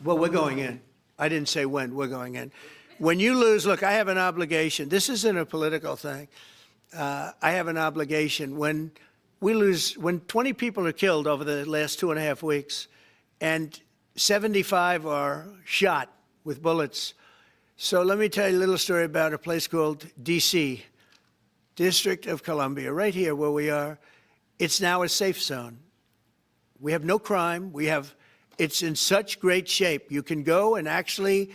Well, we're going in. I didn't say when. We're going in. When you lose, look, I have an obligation. This isn't a political thing. I have an obligation. When we lose, when 20 people are killed over the last 2.5 weeks, and 75 are shot with bullets. So let me tell you a little story about a place called D.C., District of Columbia, right here where we are. It's now a safe zone. We have no crime. It's in such great shape. You can go and actually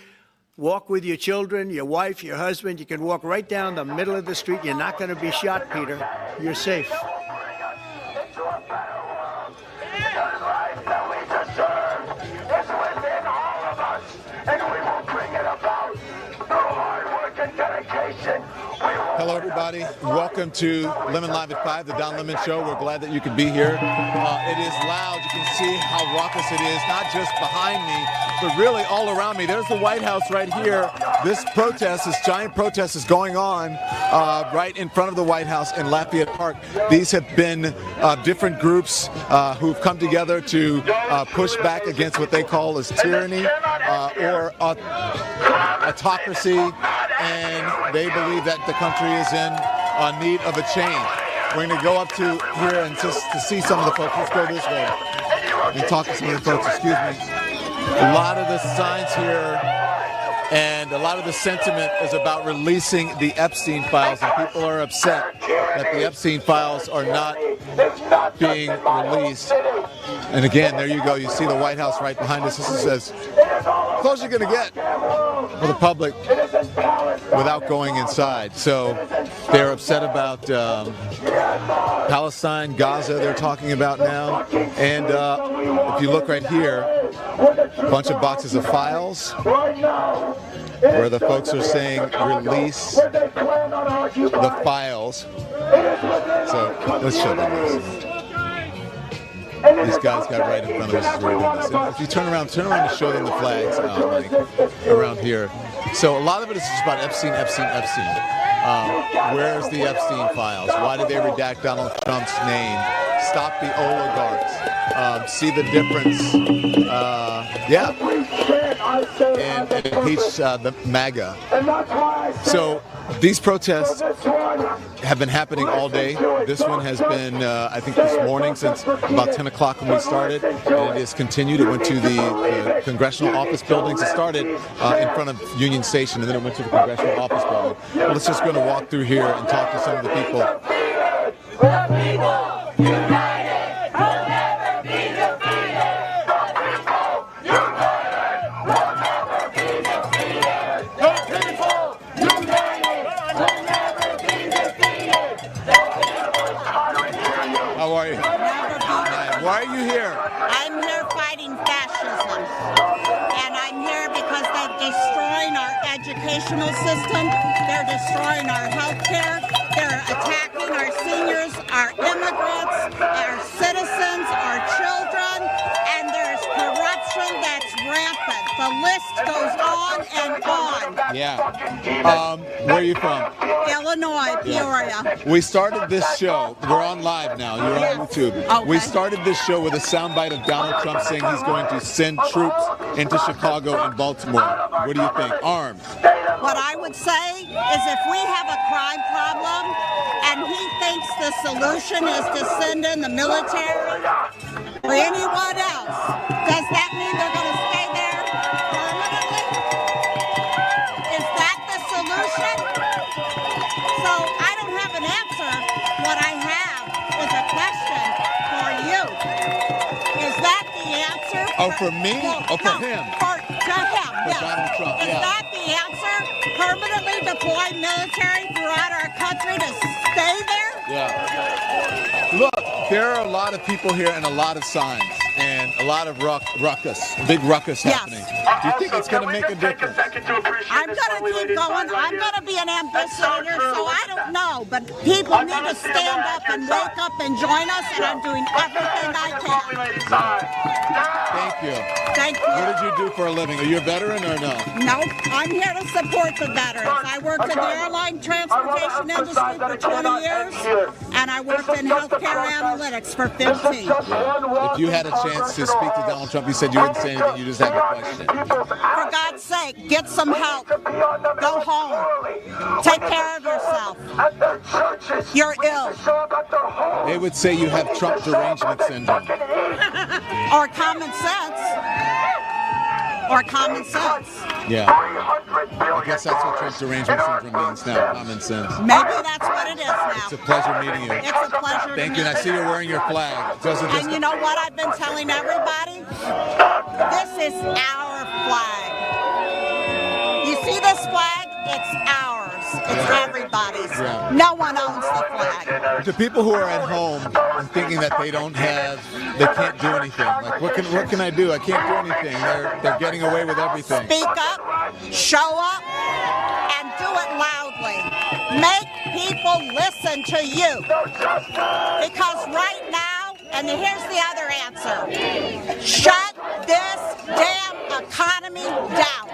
walk with your children, your wife, your husband. You can walk right down the middle of the street. You're not going to be shot, Peter. You're safe. Hello, everybody. Welcome to Lemon Live at 5, the Don Lemon Show. We're glad that you could be here. It is loud. You can see how raucous it is, not just behind me, but really all around me. There's the White House right here. This protest, this giant protest is going on right in front of the White House in Lafayette Park. These have been different groups who've come together to push back against what they call as tyranny or autocracy, and they believe that the country is in need of a change. We're going to go up to here and just to see some of the folks. Let's go this way and talk to some of the folks. Excuse me. A lot of the signs here and a lot of the sentiment is about releasing the Epstein files, and people are upset that the Epstein files are not being released. And again, there you go. You see the White House right behind us. This is as close as you're going to get for the public without going inside. So they're upset about Palestine, Gaza, they're talking about now. And if you look right here, a bunch of boxes of files where the folks are saying release the files. So let's show them this. These guys got right in front of us as we were doing this. And if you turn around to show them the flags around here. So a lot of it is just about Epstein. Where's the Epstein files? Why did they redact Donald Trump's name? Stop the oligarchs. See the difference. And impeach the MAGA. So these protests have been happening all day. This one has been, I think, this morning since about 10 o'clock when we started, and it has continued. It went to the Congressional office buildings. It started in front of Union Station, and then it went to the Congressional office building. Well, let's just going to walk through here and talk to some of the people. The people united will never be defeated. The people united will never be defeated. The people united will never be defeated. How are you? Why are you here? I'm here fighting fascism. And I'm here because they're destroying our educational system. They're destroying our health care. They're attacking our seniors, our immigrants, our citizens, our children, and there's corruption that's rampant. The list goes on and on. Yeah. Where are you from? Illinois, Peoria. We started this show. We're on live now. You're on YouTube. Okay. We started this show with a soundbite of Donald Trump saying he's going to send troops into Chicago and Baltimore. What do you think? Armed. What I would say is if we have a crime problem and he thinks the solution is to send in the military or anyone else, does that mean they're going to stay there permanently? Is that the solution? So I don't have an answer. What I have is a question for you. Is that the answer? Oh, for me? Or for him? To him, yes. Donald Trump, Is that the answer? Permanently deploy military throughout our country to stay there? Yeah. Look, there are a lot of people here and a lot of signs and a lot of ruckus, big ruckus happening. Do you think it's going to make a difference? I'm going to keep going. I'm going to be an ambassador, so I don't know. But people need to stand up and wake up and join us, and I'm doing everything I can. Thank you. Thank you. What did you do for a living? Are you a veteran or no? No, I'm here to support the veterans. I worked in the airline transportation industry for 20 years, and I worked in healthcare analytics for 15. If you had a chance to speak to Donald Trump, you said you wouldn't say anything, you just have a question. For God's sake, get some help. Go home. Take care of yourself. You're ill. They would say you have Trump derangement syndrome. Or common sense. Or common sense. Yeah. I guess that's what Trump derangement syndrome means now, common sense. Maybe that's what it is now. It's a pleasure meeting you. It's a pleasure. Thank you, and I see you're wearing your flag. And you know what I've been telling everybody? This is our flag. You see this flag? It's ours. It's everybody's. Yeah. No one owns the flag. To people who are at home and thinking that they can't do anything. Like, what can I do? I can't do anything. They're getting away with everything. Speak up, show up, and do it loudly. Make people listen to you. Because right now, and here's the other answer, shut this damn economy down.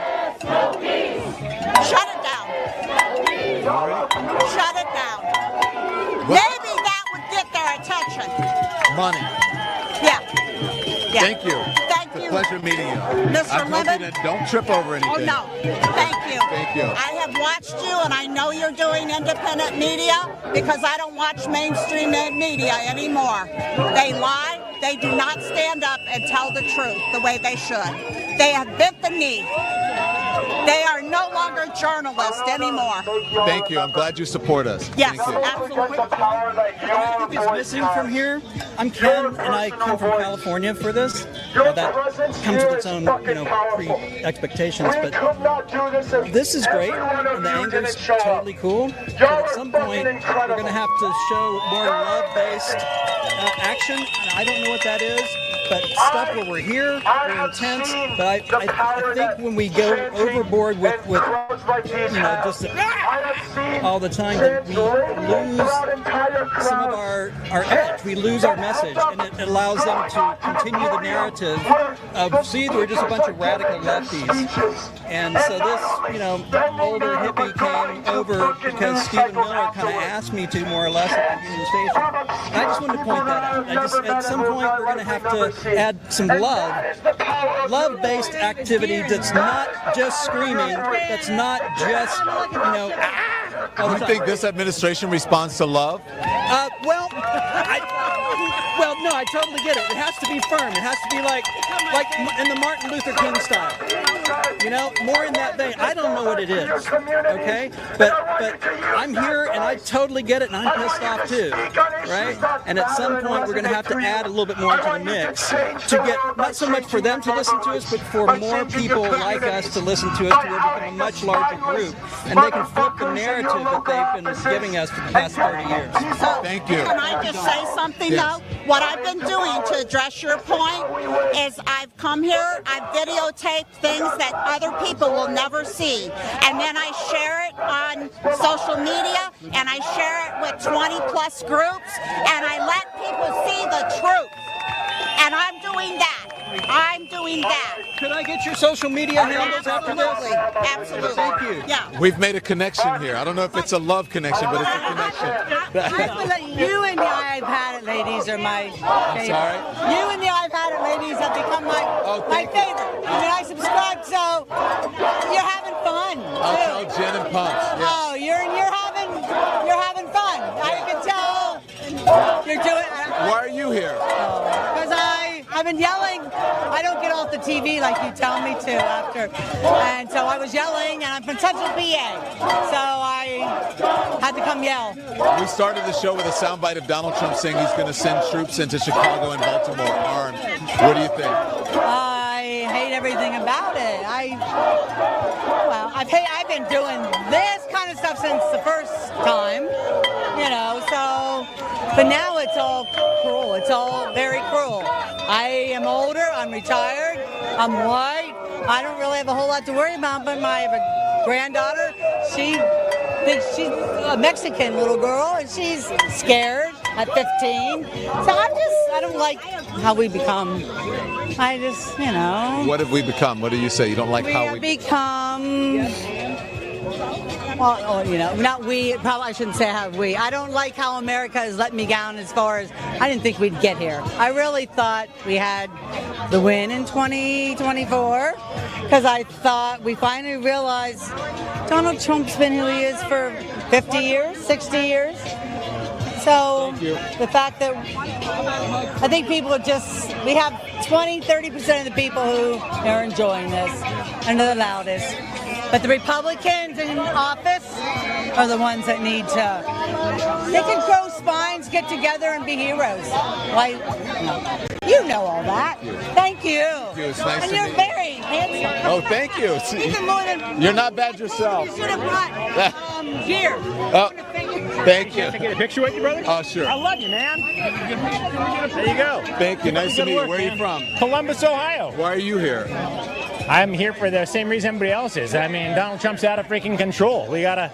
Shut it down. Shut it down. Maybe that would get their attention. Money. Yeah. Thank you. Thank It's you. a pleasure meeting you. Mr. I hope Lemon. you don't trip over anything. Oh, no. Thank you. Thank you. I have watched you, and I know you're doing independent media because I don't watch mainstream media anymore. They lie. They do not stand up and tell the truth the way they should. They have bent the knee. They are no longer journalists anymore. Thank you. I'm glad you support us. Yes, Thank you. absolutely. I think is missing from here. I'm Ken, and I come from California for this. That comes with its own, pre-expectations. But this is great, and the anger's totally cool. But at some point, we're going to have to show more love-based action. I don't know what that is. But stuff where we're here, we're intense. But I think when we go overboard with just all the time, that we lose some of our edge. We lose our message, and it allows them to continue the narrative of, see, we're just a bunch of radical lefties. And so this, older hippie came over because Stephen Miller kind of asked me to, more or less, at the Union Station. And I just wanted to point that out. At some point, we're going to have to add some love-based activity that's not just screaming, that's not just, all the You time. think this administration responds to love? No, I totally get it. It has to be firm. It has to be like in the Martin Luther King style. More in that vein. I don't know what it is, okay? But I'm here, and I totally get it, and I'm pissed off too, right? And at some point, we're going to have to add a little bit more to the mix to get, not so much for them to listen to us, but for more people like us to listen to us, to where we become a much larger group, and they can flip the narrative that they've been giving us for the past 30 years. Thank you. Can I just say something, Yes. though? What I've been doing to address your point is I've come here, I've videotaped things that other people will never see, and then I share it on social media, and I share it with 20-plus groups, and I let people see the truth. And I'm doing that. I'm doing that. Could I get your social media handles after Absolutely. this? Absolutely. Thank you. Yeah. We've made a connection here. I don't know if it's a love connection, but it's a connection. You and the I've Had It ladies are my favorite. sorry? You and the I've Had It ladies have become my thank you. favorite. I mean, I subscribe, so you're having fun. I'll tell Jen and Pumps. Yeah. Oh, you're having fun. I can tell you're doing. Why are you here? Because I've been yelling. I don't get off the TV like you tell me to after. And so I was yelling, and I'm from Central PA. So I had to come yell. We started the show with a soundbite of Donald Trump saying he's going to send troops into Chicago and Baltimore armed. What do you think? I hate everything about it. I've been doing this kind of stuff since the first time, but now it's all cruel. It's all very cruel. I am older, I'm retired, I'm white. I don't really have a whole lot to worry about, but I have a granddaughter. She thinks she's a Mexican little girl, and she's scared at 15. So I don't like how we become. What have we become? What do you say? You don't like how we... become Well, not we. Probably I shouldn't say have we. I don't like how America has let me down as far as I didn't think we'd get here. I really thought we had the win in 2024 because I thought we finally realized Donald Trump's been who he is for 50 years, 60 years. So the fact that I think people are we have 20-30% of the people who are enjoying this and they're the loudest. But the Republicans in office are the ones that need to, they can grow spines, get together and be heroes. You know all that. Thank you. It's nice and to you're meet you. very handsome. Oh, thank you. Even more than You're not bad yourself. You should have brought beer. Thank you. Can I get a picture with you, brother? Oh, sure. I love you, man. There you go. Thank you. Nice to meet you. Where are you man. from? Columbus, Ohio. Why are you here? I'm here for the same reason everybody else is. I mean, Donald Trump's out of freaking control. We gotta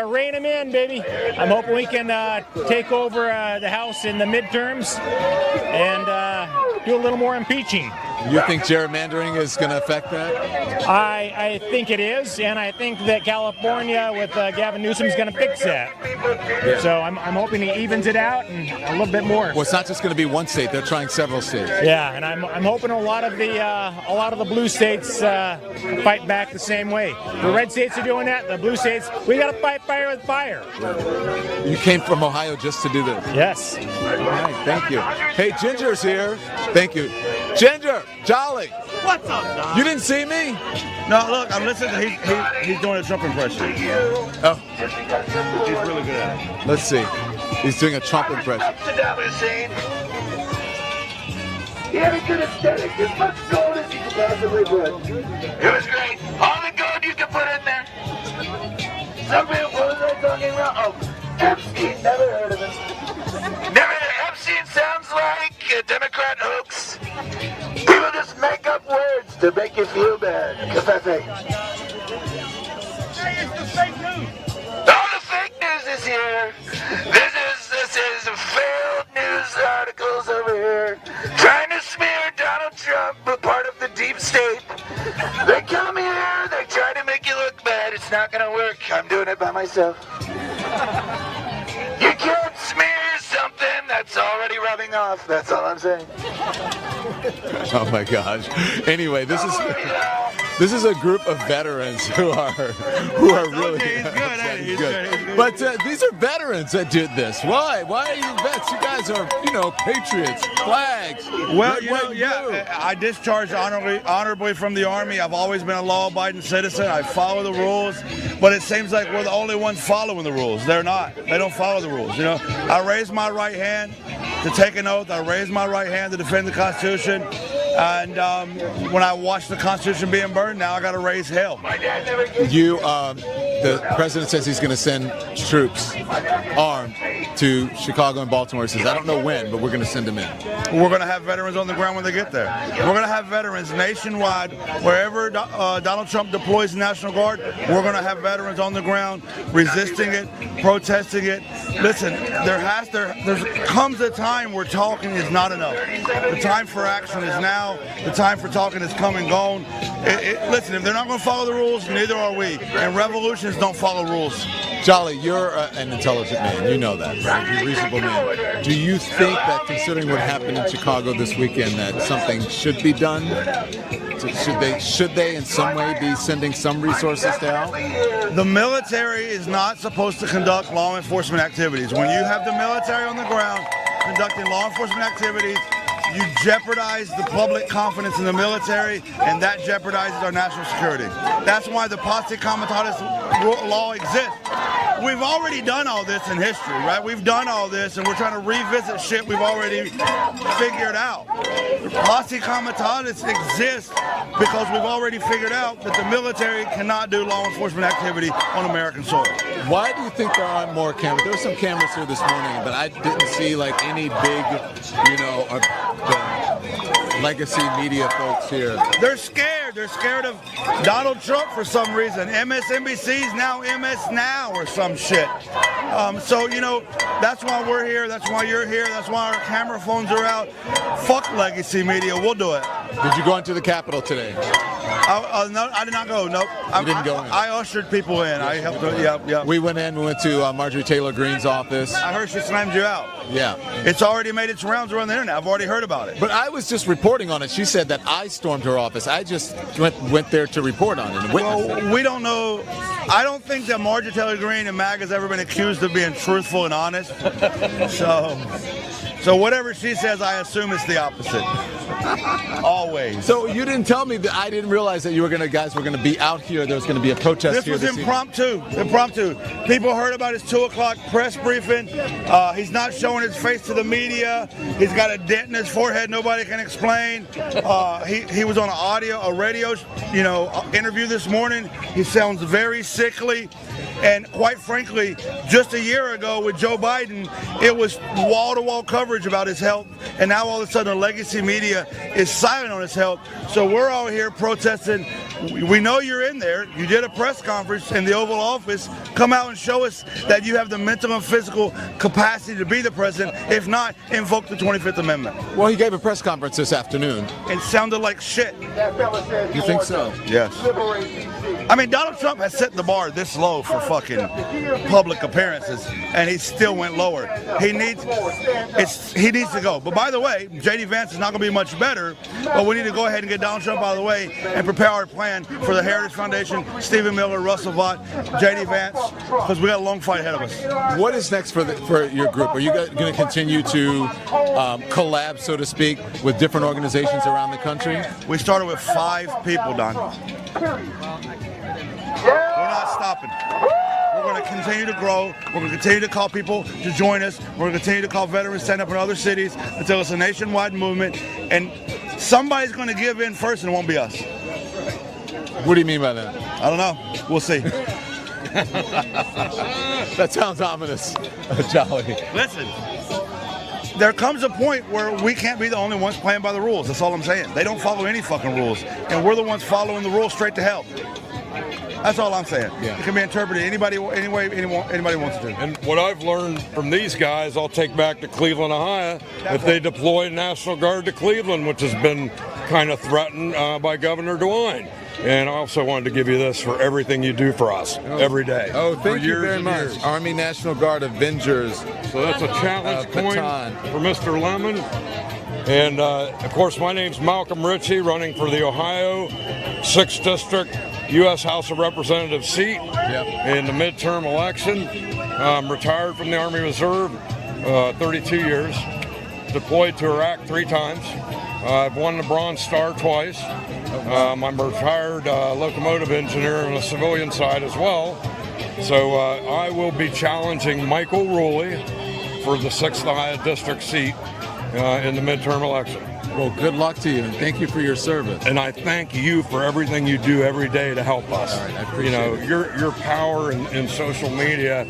rein him in, baby. I'm hoping we can take over the House in the midterms and do a little more impeaching. You think gerrymandering is going to affect that? I think it is, and I think that California with Gavin Newsom is going to fix that. Yeah. So I'm hoping he evens it out and a little bit more. Well, it's not just going to be one state; they're trying several states. Yeah, and I'm hoping a lot of the blue states fight back the same way. The red states are doing that. The blue states, we got to fight fire with fire. You came from Ohio just to do this. Yes. All right, thank you. Hey, Ginger's here. Thank you, Ginger. Jolly. What's up, Don? You didn't see me? No, look, I'm listening. He's doing a Trump impression. Oh, He's really good at it. let's see. He's doing a Trump impression. Saddam Hussein. He had a good aesthetic, as much gold as you could possibly put. It was great. All the gold you could put in there. Some people, what was I talking about? Oh, Epstein, never heard of him. Never heard. Epstein sounds like a Democrat hoax. People just make up words to make you feel bad. Pathetic. Hey, it's the fake news. All the fake news is here. This is failed news articles over here trying to smear Donald Trump, but part of the deep state. They come here, they try to make you look bad. It's not gonna work. I'm doing it by myself. You can't smear something that's already rubbing off. That's all I'm saying. Oh my gosh. Anyway, this is a group of veterans who are really Okay, he's good, ain't he? He's good. But these are veterans that did this. Why? Why are you vets? You guys are, patriots, flags. Well, red, white, blue. I discharged honorably from the Army. I've always been a law-abiding citizen. I follow the rules, but it seems like we're the only ones following the rules. They're not. They don't follow the rules. I raised my right hand to take an oath. I raised my right hand to defend the Constitution. And when I watched the Constitution being burned, now I got to raise hell. The president says he's going to send troops armed to Chicago and Baltimore. He says, I don't know when, but we're going to send them in. We're going to have veterans on the ground when they get there. We're going to have veterans nationwide. Wherever Donald Trump deploys the National Guard, we're going to have veterans on the ground resisting it, protesting it. Listen, there comes a time where talking is not enough. The time for action is now. The time for talking is come and gone. Listen, if they're not going to follow the rules, neither are we. And revolutions don't follow rules. Jolly, you're an intelligent man. You know that, right? You're a reasonable man. Do you think that, considering what happened in Chicago this weekend, that something should be done? Should they in some way be sending some resources down? The military is not supposed to conduct law enforcement activities. When you have the military on the ground conducting law enforcement activities, you jeopardize the public confidence in the military, and that jeopardizes our national security. That's why the Posse Comitatus law exists. We've already done all this in history, right? We've done all this, and we're trying to revisit shit we've already figured out. Posse Comitatus exists because we've already figured out that the military cannot do law enforcement activity on American soil. Why do you think there aren't more cameras? There were some cameras here this morning, but I didn't see any big, legacy media folks here. They're scared. They're scared of Donald Trump for some reason. MSNBC is now MS Now or some shit. That's why we're here. That's why you're here. That's why our camera phones are out. Fuck legacy media. We'll do it. Did you go into the Capitol today? No, I did not go. Nope. You didn't go in? I ushered people in. I helped. Yeah. We went to Marjorie Taylor Greene's office. I heard she slammed you out. Yeah. It's already made its rounds around the internet. I've already heard about it. But I was just reporting on it. She said that I stormed her office. I just went there to report on it and witness it. Well, we don't know. I don't think that Marjorie Taylor Greene and MAG has ever been accused of being truthful and honest. So whatever she says, I assume it's the opposite. Always. So you didn't tell me that. I didn't realize that you guys were going to be out here. There was going to be a protest here. This was impromptu. People heard about his 2 o'clock press briefing. He's not showing his face to the media. He's got a dent in his forehead nobody can explain. He was on a radio, interview this morning. He sounds very sickly. And quite frankly, just a year ago with Joe Biden, it was wall-to-wall coverage about his health. And now all of a sudden the legacy media is silent on his health. So we're out here protesting. We know you're in there. You did a press conference in the Oval Office. Come out and show us that you have the mental and physical capacity to be the president. If not, invoke the 25th Amendment. Well, he gave a press conference this afternoon. It sounded like shit. You think so? Yes. I mean, Donald Trump has set the bar this low for fucking public appearances, and he still went lower. He needs to go. But by the way, J.D. Vance is not going to be much better, but we need to go ahead and get Donald Trump out of the way and prepare our plan for the Heritage Foundation, Stephen Miller, Russell Vought, J.D. Vance, because we got a long fight ahead of us. What is next for your group? Are you going to continue to collab, so to speak, with different organizations around the country? We started with 5 people, Don. We're not stopping. We're going to continue to grow. We're going to continue to call people to join us. We're going to continue to call veterans to stand up in other cities until it's a nationwide movement. And somebody's going to give in first, and it won't be us. What do you mean by that? I don't know. We'll see. That sounds ominous. Jolly. Listen. There comes a point where we can't be the only ones playing by the rules. That's all I'm saying. They don't follow any fucking rules. And we're the ones following the rules straight to hell. That's all I'm saying. Yeah. It can be interpreted any way anybody wants to. And what I've learned from these guys, I'll take back to Cleveland, Ohio, if they deploy National Guard to Cleveland, which has been kind of threatened by Governor DeWine. And I also wanted to give you this for everything you do for us every day. Oh, thank you very much. Army National Guard Avengers. So that's a challenge coin for Mr. Lemon. And, of course, my name's Malcolm Ritchie, running for the Ohio 6th District U.S. House of Representatives seat in the midterm election. I'm retired from the Army Reserve, 32 years, deployed to Iraq 3 times. I've won the Bronze Star twice. I'm a retired locomotive engineer on the civilian side as well. So I will be challenging Michael Ruley for the 6th Ohio District seat in the midterm election. Well, good luck to you, and thank you for your service. And I thank you for everything you do every day to help us. All right, I appreciate it. Your power in social media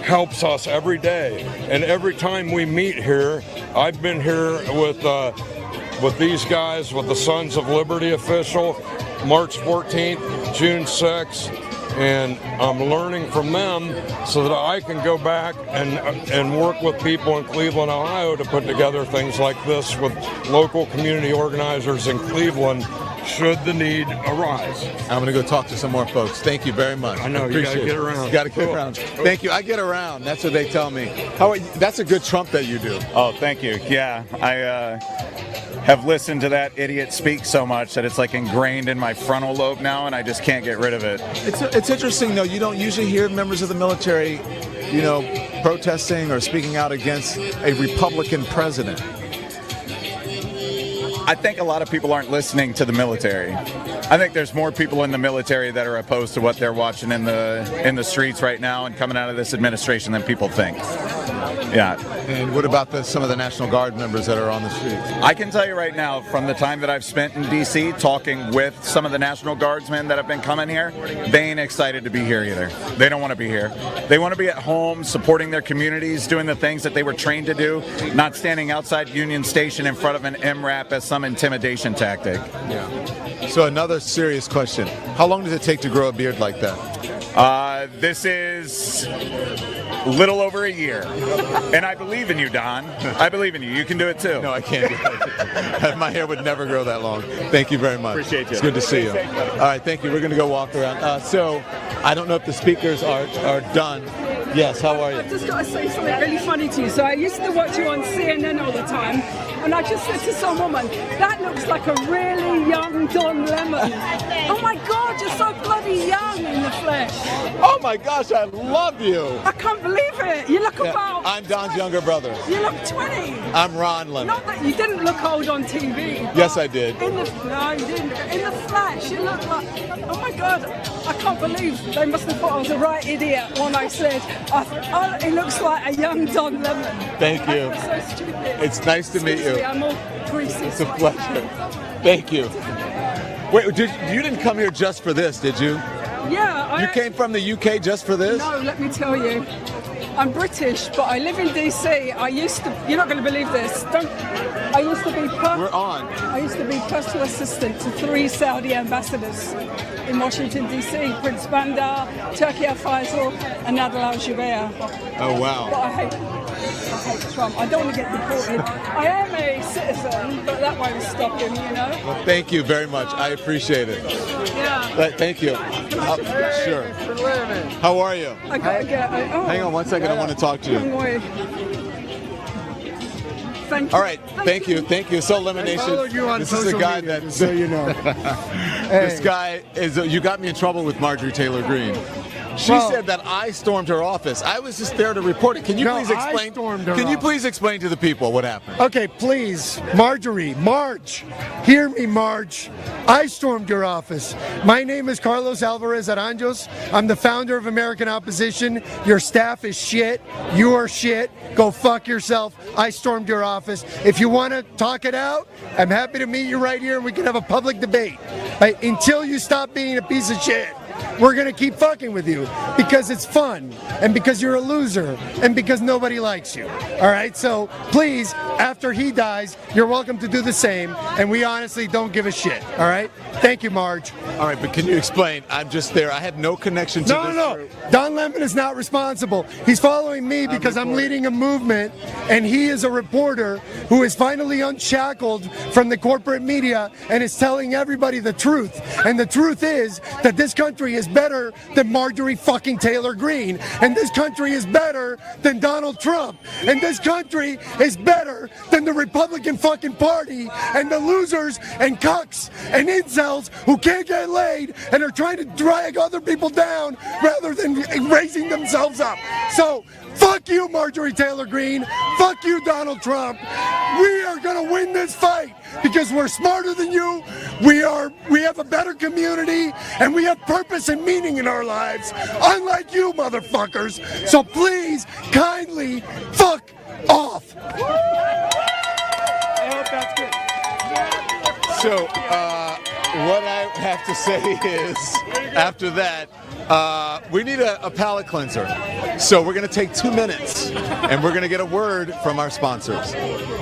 helps us every day. And every time we meet here, I've been here with these guys, with the Sons of Liberty official, March 14th, June 6th, and I'm learning from them so that I can go back and work with people in Cleveland, Ohio to put together things like this with local community organizers in Cleveland should the need arise. I'm going to go talk to some more folks. Thank you very much. I know, you got to get around. You got to get around. Thank you. I get around. That's what they tell me. That's a good Trump that you do. Oh, thank you. Yeah, I have listened to that idiot speak so much that it's like ingrained in my frontal lobe now, and I just can't get rid of it. It's interesting, though. You don't usually hear members of the military, protesting or speaking out against a Republican president. I think a lot of people aren't listening to the military. I think there's more people in the military that are opposed to what they're watching in the streets right now and coming out of this administration than people think. Yeah. And what about some of the National Guard members that are on the streets? I can tell you right now, from the time that I've spent in D.C. talking with some of the National Guardsmen that have been coming here, they ain't excited to be here either. They don't want to be here. They want to be at home, supporting their communities, doing the things that they were trained to do, not standing outside Union Station in front of an MRAP as some intimidation tactic. Yeah. So another serious question. How long does it take to grow a beard like that? This is little over a year. And I believe in you, Don. I believe in you. You can do it too. No, I can't do it. My hair would never grow that long. Thank you very much. Appreciate you. It's good to see you. All right, thank you. We're going to go walk around. So I don't know if the speakers are done. Yes, how are you? I've just got to say something really funny to you. So I used to watch you on CNN all the time, and I just said to some woman, that looks like a really young Don Lemon. Oh my God, you're so bloody young in the flesh. Oh my gosh, I love you. I can't believe it. You look about... I'm Don's younger brother. You look 20. I'm Ron Lemon. Not that you didn't look old on TV. Yes, I did. No, you didn't. In the flesh, you look like... Oh my God, I can't believe they must have thought I was a right idiot when I said, it looks like a young Don Lemon. Thank you. That's so stupid. It's nice to meet you. I'm all greasy. It's a pleasure. Thank you. Wait, you didn't come here just for this, did you? Yeah. You came from the UK just for this? No, let me tell you. I'm British, but I live in DC. I used to, you're not going to believe this. I used to be We're on. I used to be personal assistant to 3 Saudi ambassadors in Washington, DC. Prince Bandar, Turki Al Faisal, and Nadal Al Jubeir. Oh, wow. But I hate Trump. I don't want to get deported. I am a citizen, but that won't stop him, you know? Well, thank you very much. I appreciate it. Yeah. Thank you. Sure. How are you? I gotta get. Hang on 1 second. I want to talk to you. Thank you. All right. Thank you. Thank you. So, Elimination. This is a guy that. So you know. This guy is. You got me in trouble with Marjorie Taylor Greene. She said that I stormed her office. I was just there to report it. Can you please explain? Can you please explain to the people what happened? Okay, please, Marge, hear me, Marge. I stormed your office. My name is Carlos Alvarez Aranjos. I'm the founder of American Opposition. Your staff is shit. You are shit. Go fuck yourself. I stormed your office. If you want to talk it out, I'm happy to meet you right here and we can have a public debate. Until you stop being a piece of shit. We're going to keep fucking with you because it's fun and because you're a loser and because nobody likes you. All right? So please, after he dies, you're welcome to do the same. And we honestly don't give a shit. All right? Thank you, Marge. All right, but can you explain? I'm just there. I have no connection to this. No. Don Lemon is not responsible. He's following me because I'm leading a movement and he is a reporter who is finally unshackled from the corporate media and is telling everybody the truth. And the truth is that this country is better than Marjorie fucking Taylor Greene, and this country is better than Donald Trump, and this country is better than the Republican fucking Party and the losers and cucks and incels who can't get laid and are trying to drag other people down rather than raising themselves up. So fuck you, Marjorie Taylor Greene. Fuck you, Donald Trump. We are gonna win this fight because we're smarter than you. We have a better community and we have purpose and meaning in our lives, unlike you motherfuckers. So please, kindly, fuck off. I hope that's good. So, what I have to say is, after that, we need a palate cleanser. So we're going to take 2 minutes, and we're going to get a word from our sponsors.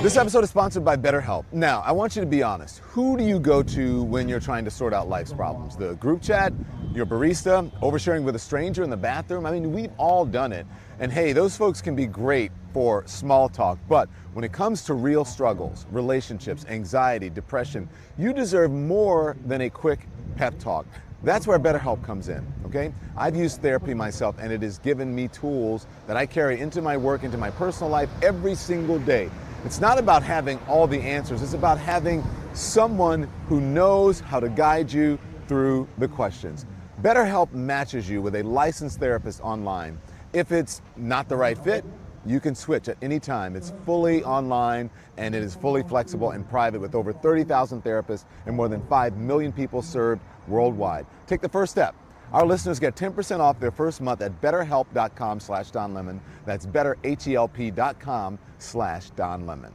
This episode is sponsored by BetterHelp. Now, I want you to be honest. Who do you go to when you're trying to sort out life's problems? The group chat, your barista, oversharing with a stranger in the bathroom? I mean, we've all done it. And hey, those folks can be great for small talk, but when it comes to real struggles, relationships, anxiety, depression, you deserve more than a quick pep talk. That's where BetterHelp comes in, okay? I've used therapy myself and it has given me tools that I carry into my work, into my personal life every single day. It's not about having all the answers, it's about having someone who knows how to guide you through the questions. BetterHelp matches you with a licensed therapist online. If it's not the right fit, you can switch at any time. It's fully online and it is fully flexible and private with over 30,000 therapists and more than 5 million people served worldwide. Take the first step. Our listeners get 10% off their first month at betterhelp.com/DonLemon. That's betterhelp.com/DonLemon.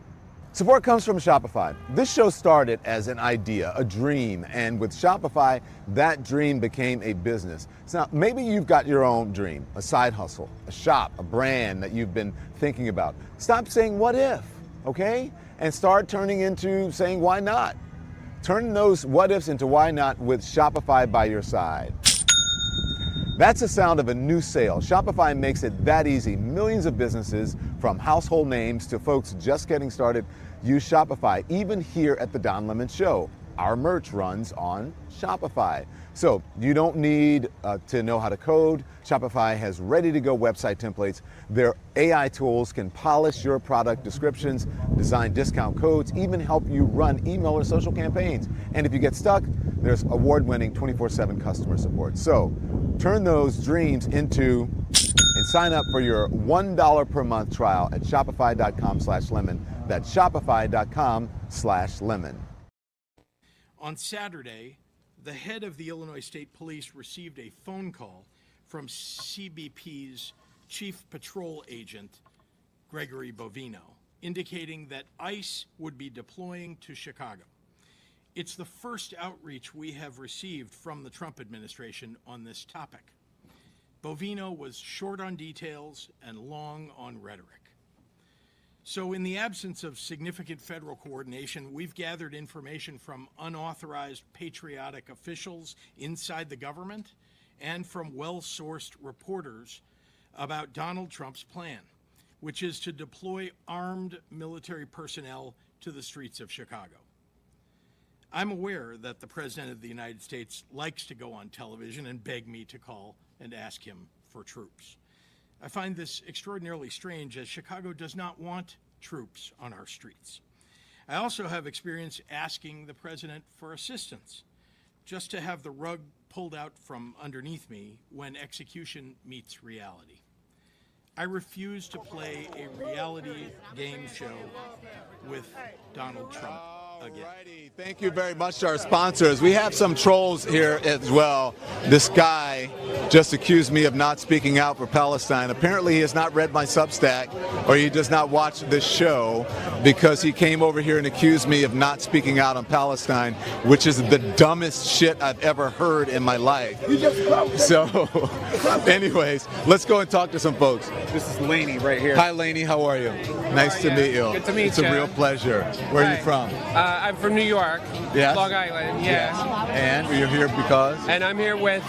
Support comes from Shopify. This show started as an idea, a dream, and with Shopify, that dream became a business. So now, maybe you've got your own dream, a side hustle, a shop, a brand that you've been thinking about. Stop saying, what if, okay? And start turning into saying, why not? Turn those what ifs into why not with Shopify by your side. That's the sound of a new sale. Shopify makes it that easy. Millions of businesses, from household names to folks just getting started, use Shopify, even here at the Don Lemon Show. Our merch runs on Shopify. So you don't need to know how to code. Shopify has ready-to-go website templates. Their AI tools can polish your product descriptions, design discount codes, even help you run email or social campaigns. And if you get stuck, there's award-winning 24/7 customer support. So turn those dreams into and sign up for your $1 per month trial at shopify.com/lemon. That's shopify.com/lemon. On Saturday, the head of the Illinois State Police received a phone call from CBP's Chief Patrol Agent, Gregory Bovino, indicating that ICE would be deploying to Chicago. It's the first outreach we have received from the Trump administration on this topic. Bovino was short on details and long on rhetoric. So in the absence of significant federal coordination, we've gathered information from unauthorized patriotic officials inside the government and from well-sourced reporters about Donald Trump's plan, which is to deploy armed military personnel to the streets of Chicago. I'm aware that the President of the United States likes to go on television and beg me to call and ask him for troops. I find this extraordinarily strange, as Chicago does not want troops on our streets. I also have experience asking the President for assistance, just to have the rug pulled out from underneath me when execution meets reality. I refuse to play a reality game show with Donald Trump again. Alrighty, thank you very much to our sponsors. We have some trolls here as well. This guy just accused me of not speaking out for Palestine. Apparently he has not read my Substack, or he does not watch this show, because he came over here and accused me of not speaking out on Palestine, which is the dumbest shit I've ever heard in my life. So, anyways, let's go and talk to some folks. This is Laney right here. Hi Laney, how are you? Nice to meet you. Good to meet you. It's a real pleasure. Where are you from? I'm from New York, Yes? Long Island, yeah. Yes. And you're here because? And I'm here with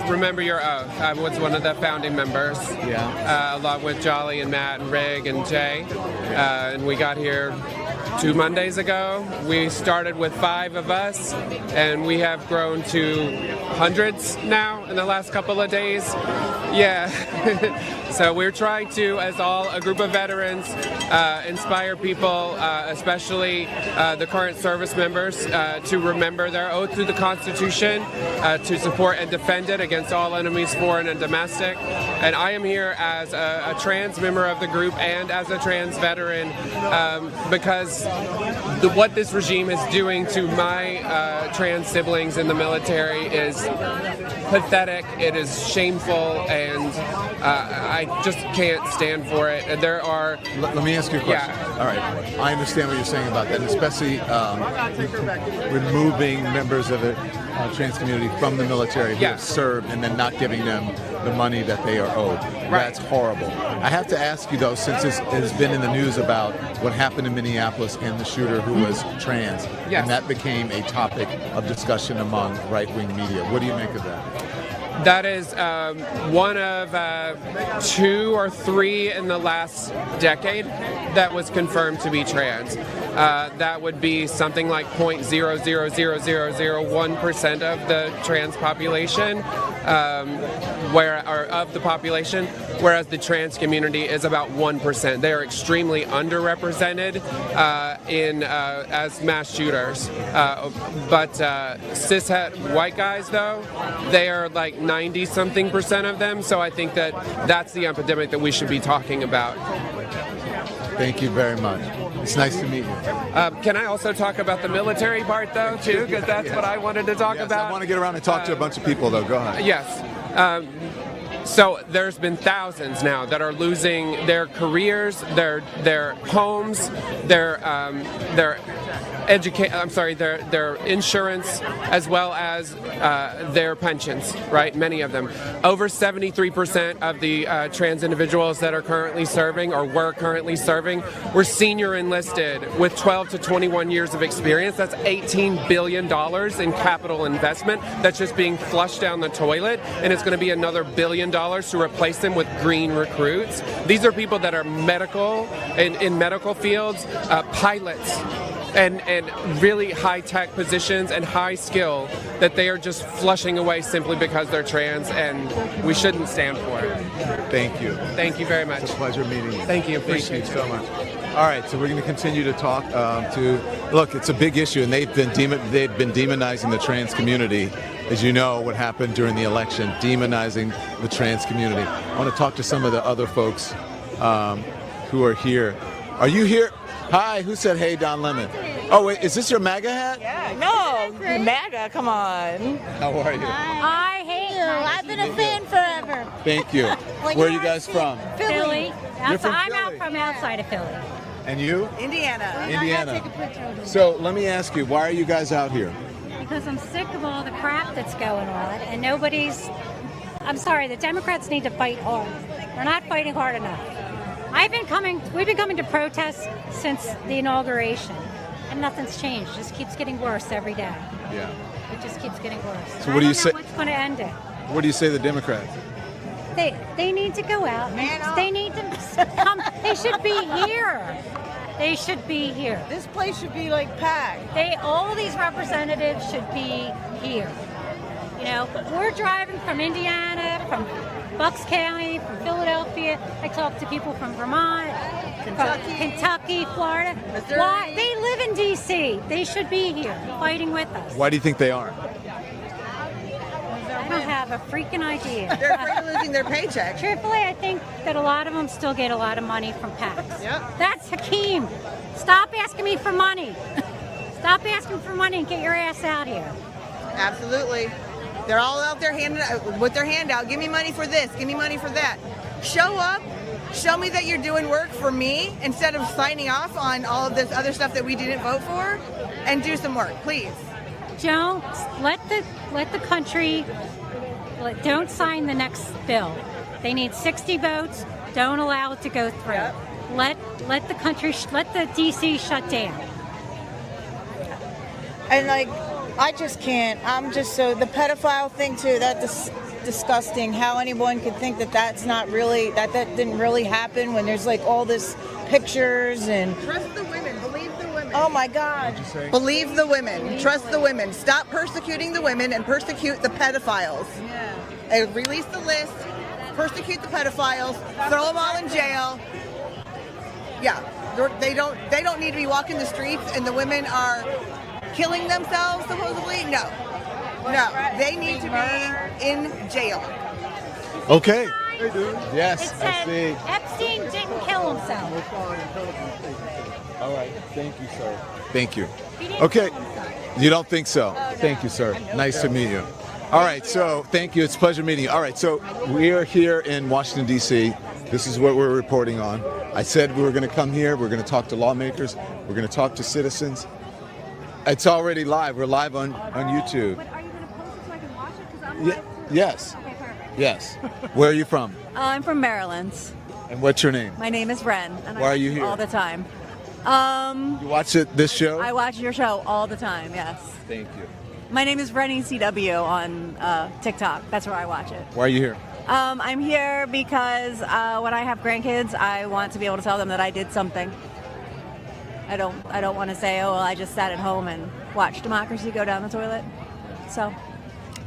Remember Your Oath. I was one of the founding members, along with Jolly and Matt and Rig and Jay. And we got here 2 Mondays ago. We started with 5 of us, and we have grown to hundreds now in the last couple of days. Yeah. So we're trying to, as a group of veterans, inspire people, especially the current service members, to remember their oath to the Constitution, to support and defend it against all enemies, foreign and domestic. And I am here as a trans member of the group and as a trans veteran, because what this regime is doing to my trans siblings in the military is pathetic, it is shameful, and I just can't stand for it. And there are... Let me ask you a question. All right. I understand what you're saying about that, and especially removing members of the trans community from the military who have served and then not giving them the money that they are owed. That's horrible. I have to ask you, though, since it has been in the news about what happened in Minneapolis and the shooter who was trans, and that became a topic of discussion among right-wing media. What do you make of that? That is one of 2 or 3 in the last decade that was confirmed to be trans. That would be something like 0.000001% of the trans population, of the population, whereas the trans community is about 1%. They are extremely underrepresented as mass shooters. But cishet white guys, though, they are like 90-something% of them. So I think that's the epidemic that we should be talking about. Thank you very much. It's nice to meet you. Can I also talk about the military part, though, too? Because that's what I wanted to talk about. I want to get around and talk to a bunch of people, though. Go ahead. Yes. So there's been thousands now that are losing their careers, their homes, their their insurance as well as their pensions, right? Many of them. Over 73% of the trans individuals that are currently serving or were currently serving were senior enlisted with 12 to 21 years of experience. That's $18 billion in capital investment that's just being flushed down the toilet, and it's going to be another $1 billion to replace them with green recruits. These are people that are medical, in medical fields, pilots, and really high-tech positions and high skill that they are just flushing away simply because they're trans, and we shouldn't stand for it. Thank you. Thank you very much. It's a pleasure meeting you. Thank you. Appreciate Thank you so much. All right, so we're going to continue to talk look, it's a big issue, and they've been demonizing the trans community. As you know, what happened during the election, demonizing the trans community. I want to talk to some of the other folks who are here. Are you here? Hi, who said hey, Don Lemon? Oh, wait, is this your MAGA hat? Yeah, no, MAGA, come on. How are you? I hate you. I've been a fan forever. Thank you. Where are you guys from? Philly. You're from I'm Philly. out from outside of Philly. And you? Indiana. Indiana. So let me ask you, why are you guys out here? Because I'm sick of all the crap that's going on, and I'm sorry, the Democrats need to fight hard. They're not fighting hard enough. We've been coming to protest since the inauguration, and nothing's changed. It just keeps getting worse every day. Yeah. It just keeps getting worse. So what do you say? What's going to end it? What do you say to the Democrats? They need to go out. They need to come. They should be here. They should be here. This place should be like packed. All these representatives should be here. You know, we're driving from Indiana, from Bucks County, from Philadelphia. I talk to people from Vermont, Kentucky, Florida. Missouri. Why? They live in D.C. They should be here fighting with us. Why do you think they are? I don't have a freaking idea. They're afraid of losing their paycheck. Truthfully, I think that a lot of them still get a lot of money from PACs. Yep. That's Hakeem. Stop asking me for money. Stop asking for money and get your ass out here. Absolutely. They're all out there with their hand out. Give me money for this. Give me money for that. Show up. Show me that you're doing work for me instead of signing off on all of this other stuff that we didn't vote for, and do some work, please. Don't let the country. Don't sign the next bill. They need 60 votes. Don't allow it to go through. Yep. Let the country. Let the DC shut down. And I just can't. I'm just the pedophile thing too. That's disgusting. How anyone could think that's not really that didn't really happen when there's all this pictures and. Trust the women. Believe the women. Oh my God. What'd you say? Believe the women. Trust the women. Stop persecuting the women and persecute the pedophiles. Yeah. And release the list. Persecute the pedophiles. Throw them all in jail. Yeah. They don't need to be walking the streets, and the women are killing themselves, supposedly? No. They need to be in jail. Okay. It Yes, I said see. Epstein didn't kill himself. All right. Thank you, sir. Thank you. He didn't Okay. kill himself. You don't think so? no. Thank you, sir. Nice to meet you. All right, so thank you. It's a pleasure meeting you. All right, so we are here in Washington, D.C. This is what we're reporting on. I said we were going to come here. We're going to talk to lawmakers. We're going to talk to citizens. It's already live. We're live on YouTube. But are you going to post it so I can watch it? Because I'm live too. Yes. Okay, perfect. Yes. Where are you from? I'm from Maryland. And what's your name? My name is Ren. And Why are you here? All the time. You watch this show? I watch your show all the time, yes. Thank you. My name is Rennie CW on TikTok. That's where I watch it. Why are you here? I'm here because when I have grandkids, I want to be able to tell them that I did something. I don't want to say, oh, well, I just sat at home and watched democracy go down the toilet. So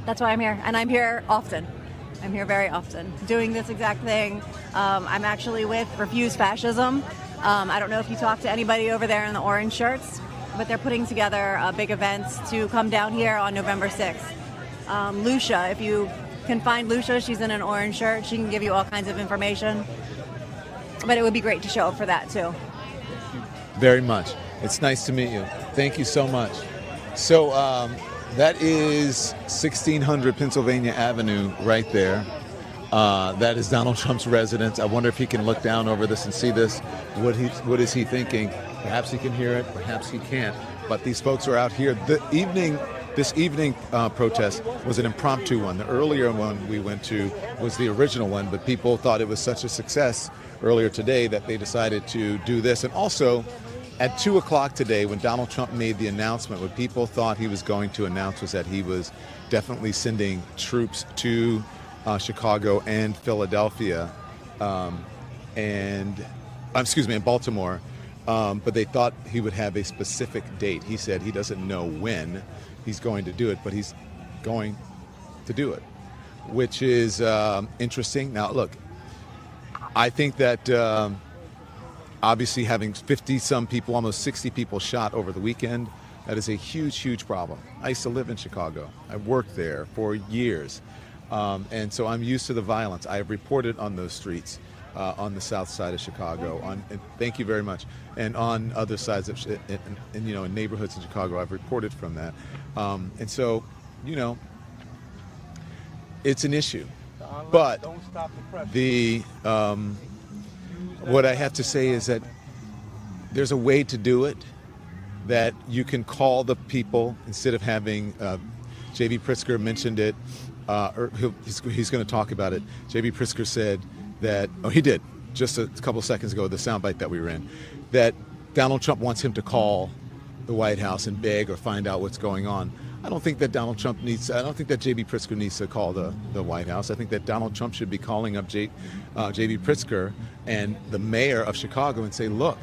that's why I'm here. And I'm here often. I'm here very often doing this exact thing. I'm actually with Refuse Fascism. I don't know if you talked to anybody over there in the orange shirts, but they're putting together a big event to come down here on November 6th. Lucia, if you can find Lucia, she's in an orange shirt. She can give you all kinds of information. But it would be great to show up for that too. Very much. It's nice to meet you. Thank you so much. So that is 1600 Pennsylvania Avenue right there. That is Donald Trump's residence. I wonder if he can look down over this and see this. What is he thinking? Perhaps he can hear it, perhaps he can't. but these folks are out here. This evening protest was an impromptu one. The earlier one we went to was the original one, but people thought it was such a success earlier today that they decided to do this. And also, at 2 o'clock today, when Donald Trump made the announcement, what people thought he was going to announce was that he was definitely sending troops to Chicago and Philadelphia, and Baltimore. But they thought he would have a specific date. He said he doesn't know when he's going to do it, but he's going to do it, which is interesting. Now, look, I think that obviously having 50-some people, almost 60 people shot over the weekend, that is a huge, huge problem. I used to live in Chicago. I worked there for years. And so I'm used to the violence. I have reported on those streets on the south side of Chicago. And thank you very much. And on other sides of, in neighborhoods in Chicago, I've reported from that. And so, it's an issue. But what I have to say is that there's a way to do it, that you can call the people instead of having, J.B. Pritzker mentioned it, he's going to talk about it. J.B. Pritzker said that, he did, just a couple seconds ago, the soundbite that we were in, that Donald Trump wants him to call the White House and beg or find out what's going on. I don't think that J.B. Pritzker needs to call the White House. I think that Donald Trump should be calling up J.B. Pritzker and the mayor of Chicago and say, look,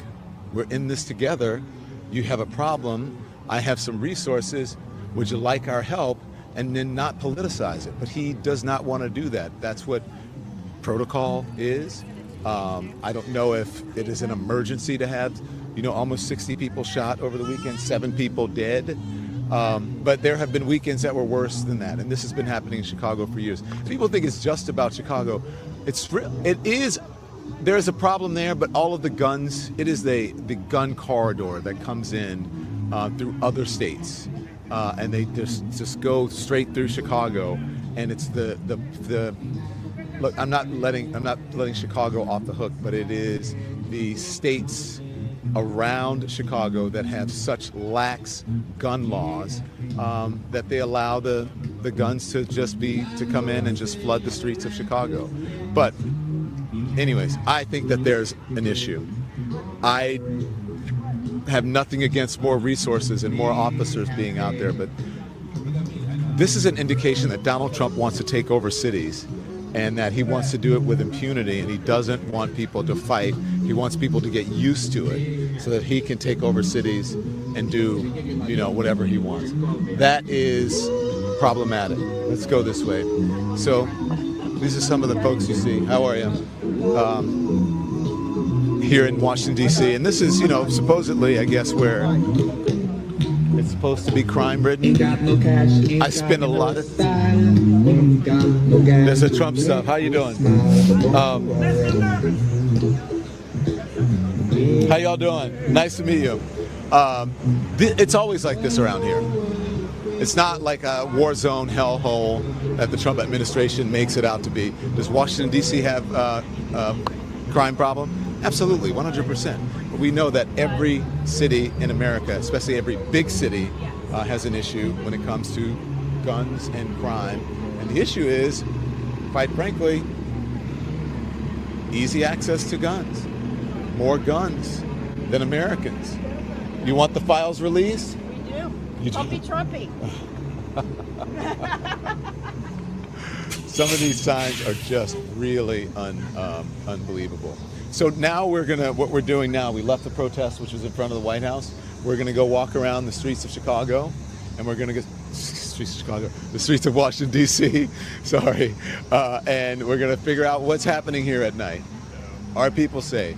we're in this together. You have a problem. I have some resources. Would you like our help? And then not politicize it. But he does not want to do that. That's what protocol is. I don't know if it is an emergency to have, almost 60 people shot over the weekend, 7 people dead. But there have been weekends that were worse than that, and this has been happening in Chicago for years. People think it's just about Chicago. It is. There's a problem there, but all of the guns, it is the gun corridor that comes in through other states, and they just go straight through Chicago, and it's the look. I'm not letting Chicago off the hook, but it is the states around Chicago that have such lax gun laws that they allow the guns to come in and just flood the streets of Chicago. But anyways, I think that there's an issue. I have nothing against more resources and more officers being out there, but this is an indication that Donald Trump wants to take over cities, and that he wants to do it with impunity, and he doesn't want people to fight. He wants people to get used to it so that he can take over cities and do, whatever he wants. That is problematic. Let's go this way. So these are some of the folks you see. How are you? Here in Washington, D.C. And this is, supposedly, I guess, where it's supposed to be crime-ridden. I spend a lot of... There's the Trump stuff. How you doing? How y'all doing? Nice to meet you. It's always like this around here. It's not like a war zone hellhole that the Trump administration makes it out to be. Does Washington, D.C. have a crime problem? Absolutely, 100%. But we know that every city in America, especially every big city, has an issue when it comes to guns and crime. And the issue is, quite frankly, easy access to guns. More guns than Americans. You want the files released? We do. You do? Trumpy. Some of these signs are just really unbelievable. So now what we're doing now, we left the protest, which was in front of the White House. We're going to go walk around the streets of Chicago, and we're going to the streets of Washington, D.C., sorry, and we're going to figure out what's happening here at night. Are people safe?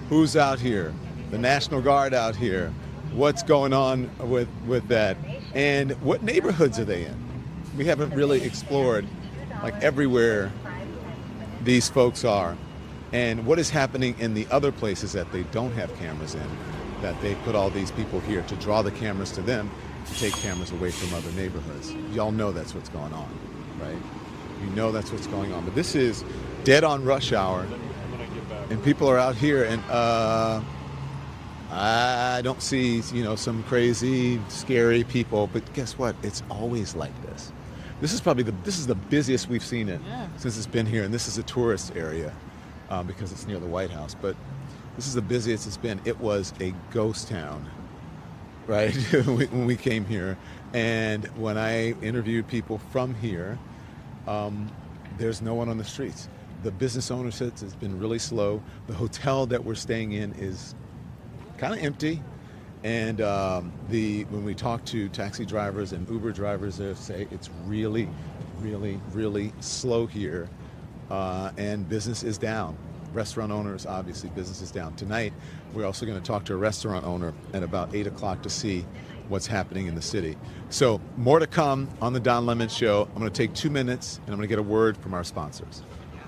Who's out here? The National Guard out here? What's going on with that? And what neighborhoods are they in? We haven't really explored everywhere these folks are. And what is happening in the other places that they don't have cameras in, that they put all these people here to draw the cameras to them, to take cameras away from other neighborhoods. Y'all know that's what's going on, right? You know that's what's going on. But this is dead on rush hour, and people are out here, and I don't see, some crazy, scary people, but guess what? It's always like this. This is probably this is the busiest we've seen it since it's been here, and this is a tourist area because it's near the White House. But this is the busiest it's been. It was a ghost town, right? When we came here, and when I interviewed people from here, there's no one on the streets. The business ownership has been really slow. The hotel that we're staying in is kind of empty. And when we talk to taxi drivers and Uber drivers, they say it's really, really, really slow here, and business is down. Restaurant owners, obviously, business is down. Tonight, we're also going to talk to a restaurant owner at about 8 o'clock to see what's happening in the city. So more to come on the Don Lemon Show. I'm going to take 2 minutes, and I'm going to get a word from our sponsors.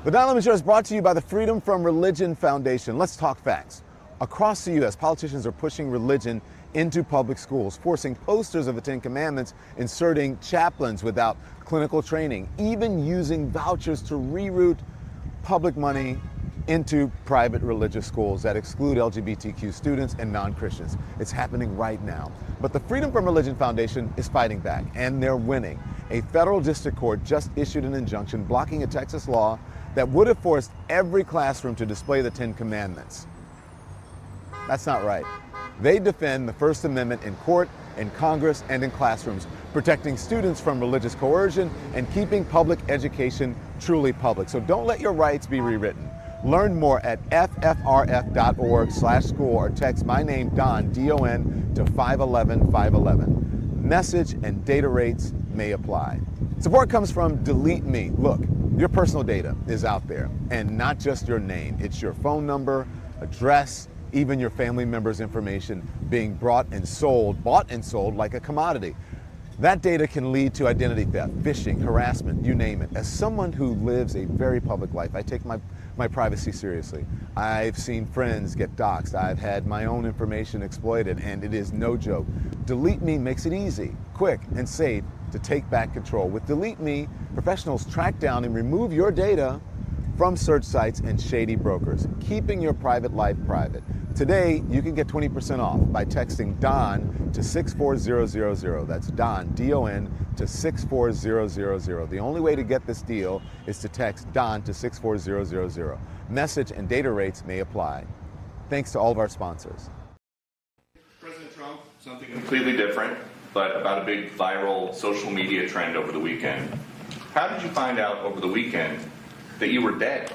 The Don Lemon Show is brought to you by the Freedom from Religion Foundation. Let's talk facts. Across the U.S., politicians are pushing religion into public schools, forcing posters of the Ten Commandments, inserting chaplains without clinical training, even using vouchers to reroute public money into private religious schools that exclude LGBTQ students and non-Christians. It's happening right now. But the Freedom from Religion Foundation is fighting back, and they're winning. A federal district court just issued an injunction blocking a Texas law that would have forced every classroom to display the Ten Commandments. That's not right. They defend the First Amendment in court, in Congress, and in classrooms, protecting students from religious coercion and keeping public education truly public. So don't let your rights be rewritten. Learn more at ffrf.org/school or text my name, Don, D-O-N, to 511-511. Message and data rates may apply. Support comes from DeleteMe. Look, your personal data is out there, and not just your name. It's your phone number, address, even your family members' information being bought and sold like a commodity. That data can lead to identity theft, phishing, harassment, you name it. As someone who lives a very public life, I take my privacy seriously. I've seen friends get doxxed. I've had my own information exploited, and it is no joke. DeleteMe makes it easy, quick, and safe to take back control. With DeleteMe, professionals track down and remove your data from search sites and shady brokers, keeping your private life private. Today, you can get 20% off by texting DON to 64000. That's DON, D-O-N, to 64000. The only way to get this deal is to text DON to 64000. Message and data rates may apply. Thanks to all of our sponsors. President Trump, something completely different, but about a big viral social media trend over the weekend. How did you find out over the weekend that you were dead?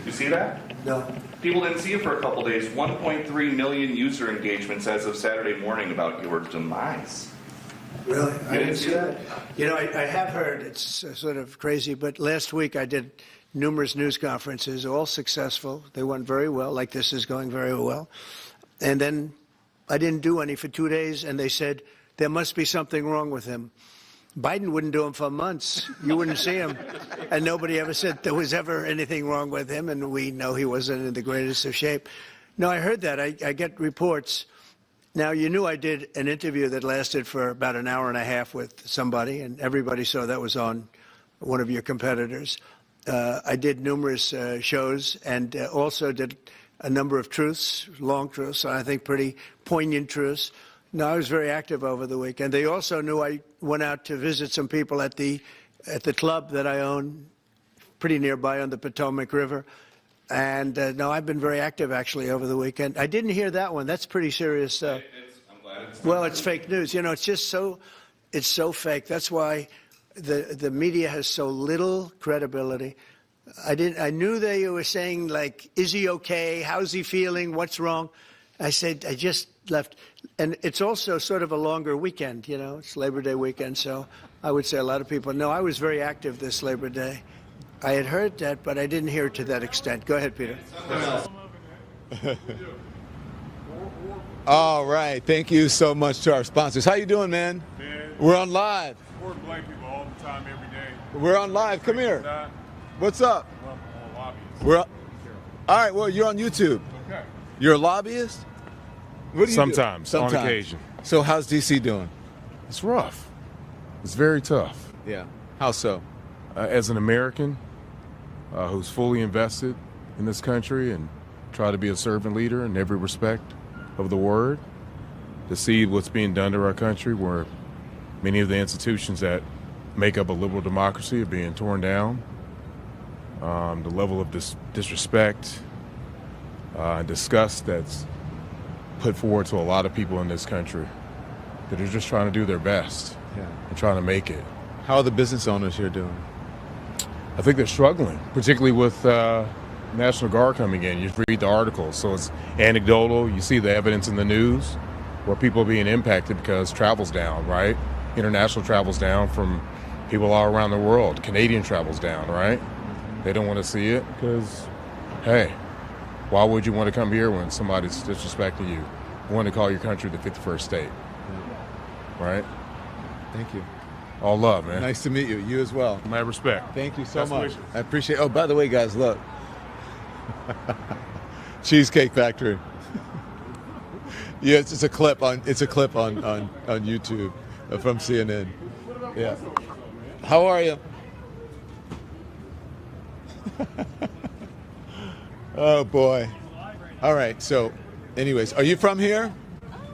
You see that? No. People didn't see you for a couple days. 1.3 million user engagements as of Saturday morning about your demise. Really? I didn't see that. I have heard, it's sort of crazy, but last week I did numerous news conferences, all successful. They went very well, like this is going very well. And then I didn't do any for 2 days, and they said there must be something wrong with him. Biden wouldn't do them for months. You wouldn't see him. And nobody ever said there was ever anything wrong with him, and we know he wasn't in the greatest of shape. No, I heard that. I get reports. Now, you knew I did an interview that lasted for about an hour and a half with somebody, and everybody saw that was on one of your competitors. I did numerous shows and also did a number of truths, long truths, I think pretty poignant truths. No, I was very active over the weekend. They also knew I went out to visit some people at the club that I own, pretty nearby on the Potomac River. And no, I've been very active actually over the weekend. I didn't hear that one. That's pretty serious. I'm glad it's well, it's fake news. It's just it's so fake. That's why the media has so little credibility. I knew they were saying, like, is he okay? How's he feeling? What's wrong? I said, I just left. And it's also sort of a longer weekend, it's Labor Day weekend. So I would say a lot of people know I was very active this Labor Day. I had heard that, but I didn't hear it to that extent. Go ahead, Peter. All right. Thank you so much to our sponsors. How you doing, man? We're on live. Support black people all the time, every day. We're on live. Come here. What's up? Well, Lobbyist. All right. Well, you're on YouTube. Okay. You're a lobbyist? What do you Sometimes, do? on occasion. So how's D.C. doing? It's rough. It's very tough. Yeah. How so? As an American who's fully invested in this country and try to be a servant leader in every respect of the word, to see what's being done to our country, where many of the institutions that make up a liberal democracy are being torn down. The level of disrespect and disgust that's put forward to a lot of people in this country that are just trying to do their best and trying to make it. How are the business owners here doing? I think they're struggling, particularly with National Guard coming in. You read the articles, so it's anecdotal. You see the evidence in the news where people are being impacted because travel's down, right? International travel's down from people all around the world. Canadian travel's down, right? They don't want to see it because, hey, why would you want to come here when somebody's disrespecting you? You want to call your country the 51st state, right? Thank you. All love, man. Nice to meet you. You as well. My respect. Thank you so Best much. wishes. I appreciate. Oh, by the way, guys, look. Cheesecake Factory. Yeah, it's a clip on YouTube from CNN. Yeah. How are you? Oh boy. All right. So, anyways, are you from here?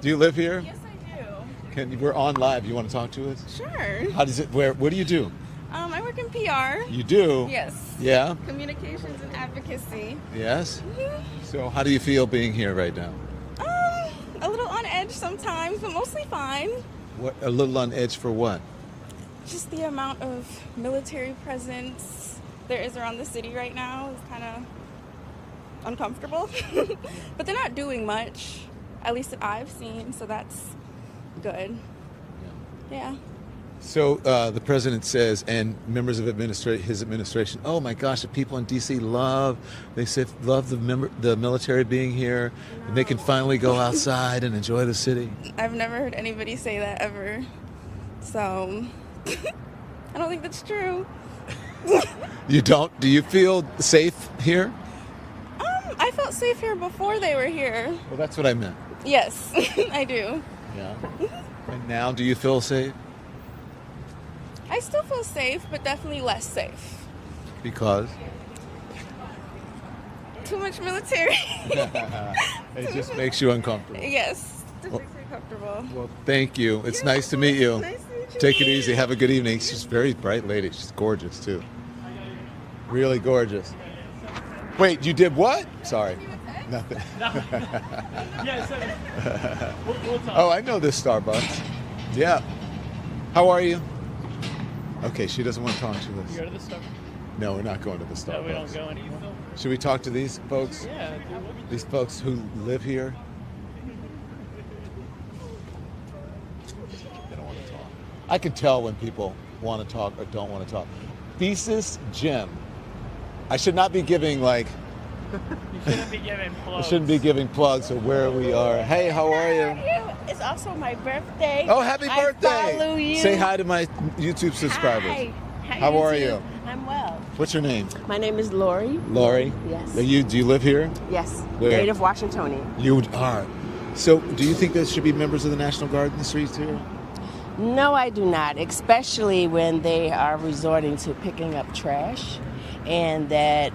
Do you live here? Yes, I do. We're on live. You want to talk to us? Sure. How does it? What do you do? I work in PR. You do? Yes. Yeah. Communications and advocacy. Yes. Mhm. So, how do you feel being here right now? A little on edge sometimes, but mostly fine. What? A little on edge for what? Just the amount of military presence there is around the city right now is kind of uncomfortable. But they're not doing much, at least that I've seen, so that's good. Yeah. So the president says, and members of his administration, oh my gosh, the people in D.C. love the military being here, and they can finally go outside and enjoy the city. I've never heard anybody say that ever, so I don't think that's true. You don't? Do you feel safe here? I felt safe here before they were here. Well, that's what I meant. Yes, I do. Yeah. And now, do you feel safe? I still feel safe, but definitely less safe. Because? Too much military. It just makes you uncomfortable. Yes, it just makes me comfortable. Well, thank you. It's nice to meet you. Nice to meet you. Take it easy. Have a good evening. She's a very bright lady. She's gorgeous, too. Really gorgeous. Wait, you did what? Sorry. Nothing. Oh, I know this Starbucks. Yeah. How are you? Okay, she doesn't want to talk to us. You go to the Starbucks? No, we're not going to the Starbucks. No, we don't go anymore. Should we talk to these folks? Yeah. These folks who live here? They don't want to talk. I can tell when people want to talk or don't want to talk. Thesis Jim. I should not be giving You shouldn't be giving plugs. I shouldn't be giving plugs of where we are. Hey, how are you? It's also my birthday. Oh, happy birthday! I follow you. Say hi to my YouTube subscribers. Hi. How are you? I'm well. What's your name? My name is Lori. Lori? Yes. Do you live here? Yes. Where? Native Washingtonian. You are. So, do you think there should be members of the National Guard in the streets here? No, I do not, especially when they are resorting to picking up trash, and that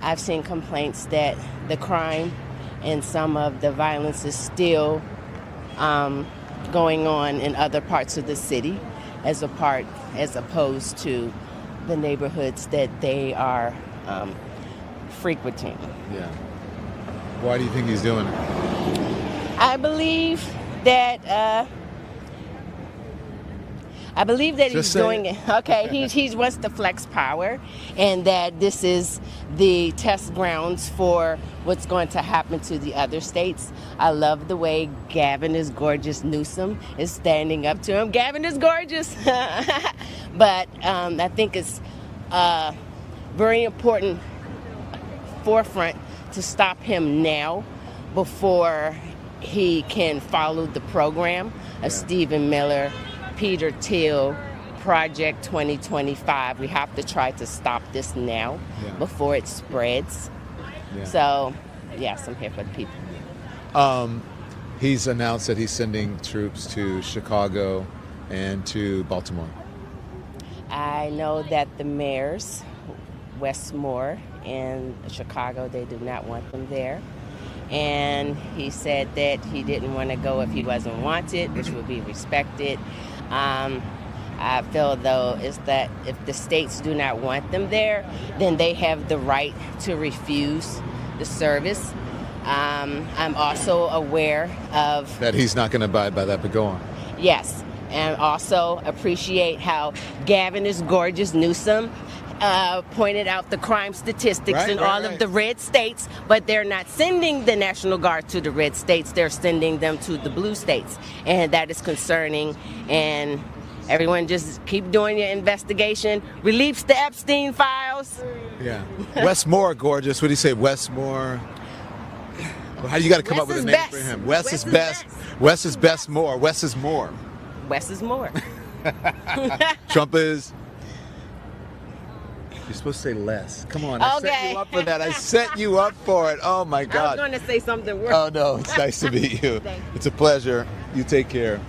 I've seen complaints that the crime and some of the violence is still going on in other parts of the city as opposed to the neighborhoods that they are frequenting. Yeah. Why do you think he's doing it? I believe that he's doing it. Okay, he wants to flex power, and that this is the test grounds for what's going to happen to the other states. I love the way Gavin is gorgeous. Newsom is standing up to him. Gavin is gorgeous. But I think it's very important forefront to stop him now before he can follow the program of Stephen Miller, Peter Thiel, Project 2025. We have to try to stop this now before it spreads. Yeah. So, yes, I'm here for the people. He's announced that he's sending troops to Chicago and to Baltimore. I know that the mayors Westmore in Chicago. They do not want them there. And he said that he didn't want to go if he wasn't wanted, which would be respected. I feel, though, is that if the states do not want them there, then they have the right to refuse the service. I'm also aware of... That he's not going to abide by that, but go on. Yes, and also appreciate how Gavin is gorgeous Newsom pointed out the crime statistics in all of the red states, but they're not sending the National Guard to the red states. They're sending them to the blue states, and that is concerning. And everyone just keep doing your investigation. Release the Epstein files. Yeah. Westmore, gorgeous. What do you say, Westmore? How do you got to come up with a name for him? Wes is best. Wes is best more. Wes is more. Wes is more. Trump is... You're supposed to say less. Come on, I set you up for that. I set you up for it. Oh, my God. I was going to say something worse. Oh, no, it's nice to meet you. It's a pleasure. You take care.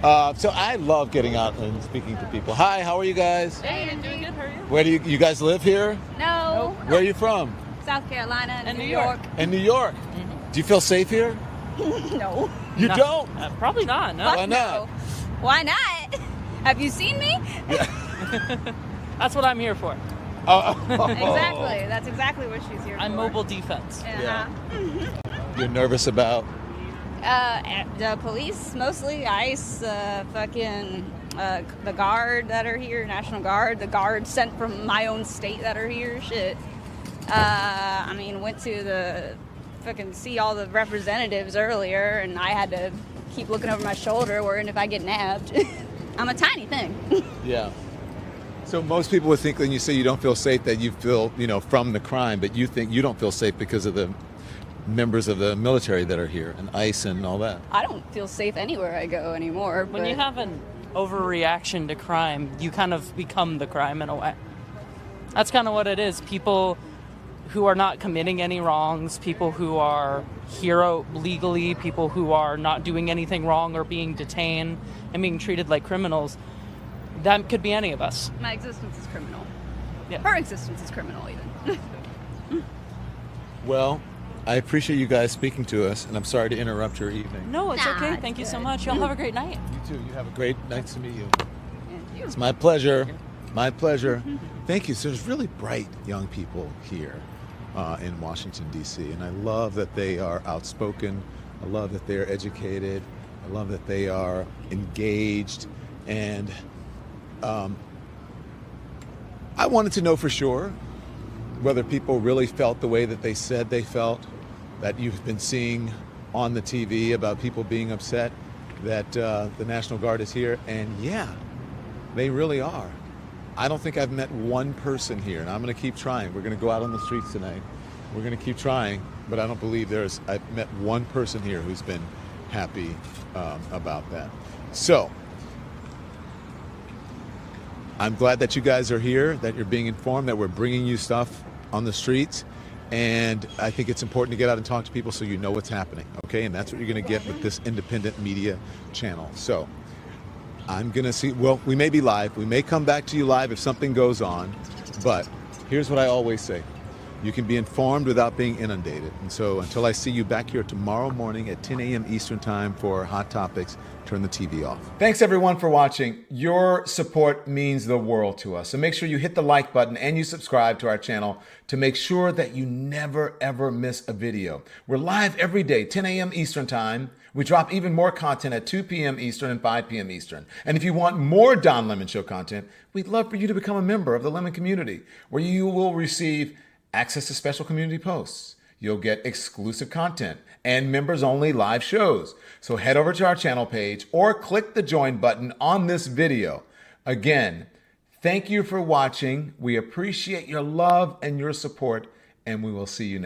So I love getting out and speaking to people. Hi, how are you guys? Hey, I'm doing good. How are you? Where do you guys live here? No. Where are you from? South Carolina and New York. In New York. Do you feel safe here? No. You don't? Probably not. No. Why not? No. Why not? Have you seen me? That's what I'm here for. Exactly. That's exactly what she's here for. I'm mobile defense. Yeah. You're nervous about? The police, mostly ICE, the guard that are here, National Guard, the guards sent from my own state that are here. Shit. Went to the see all the representatives earlier, and I had to keep looking over my shoulder, worrying if I get nabbed. I'm a tiny thing. Yeah. So most people would think when you say you don't feel safe that you feel, from the crime, but you think you don't feel safe because of the members of the military that are here and ICE and all that. I don't feel safe anywhere I go anymore. When you have an overreaction to crime, you kind of become the crime in a way. That's kind of what it is. People who are not committing any wrongs, people who are here legally, people who are not doing anything wrong or being detained and being treated like criminals, that could be any of us. My existence is criminal. Yeah. Her existence is criminal, even. Well, I appreciate you guys speaking to us, and I'm sorry to interrupt your evening. No, it's okay. Thank you so much. Y'all have a great night. You too. You have a great night. To meet you. It's my pleasure. My pleasure. Thank you. So there's really bright young people here in Washington, D.C., and I love that they are outspoken. I love that they're educated. I love that they are engaged. And I wanted to know for sure whether people really felt the way that they said they felt, that you've been seeing on the TV about people being upset that the National Guard is here. And yeah, they really are. I don't think I've met one person here, and I'm going to keep trying. We're going to go out on the streets tonight. We're going to keep trying, but I don't believe I've met one person here who's been happy about that. So I'm glad that you guys are here, that you're being informed, that we're bringing you stuff on the streets. And I think it's important to get out and talk to people so you know what's happening, okay? And that's what you're going to get with this independent media channel. So I'm going to see, well, we may be live. We may come back to you live if something goes on. But here's what I always say. You can be informed without being inundated. And so until I see you back here tomorrow morning at 10 a.m. Eastern Time for Hot Topics, turn the TV off. Thanks everyone for watching. Your support means the world to us. So make sure you hit the like button and you subscribe to our channel to make sure that you never ever miss a video. We're live every day, 10 a.m. Eastern Time. We drop even more content at 2 p.m. Eastern and 5 p.m. Eastern. And if you want more Don Lemon Show content, we'd love for you to become a member of the Lemon community, where you will receive access to special community posts. You'll get exclusive content and members-only live shows. So head over to our channel page or click the join button on this video. Again, thank you for watching. We appreciate your love and your support, and we will see you next.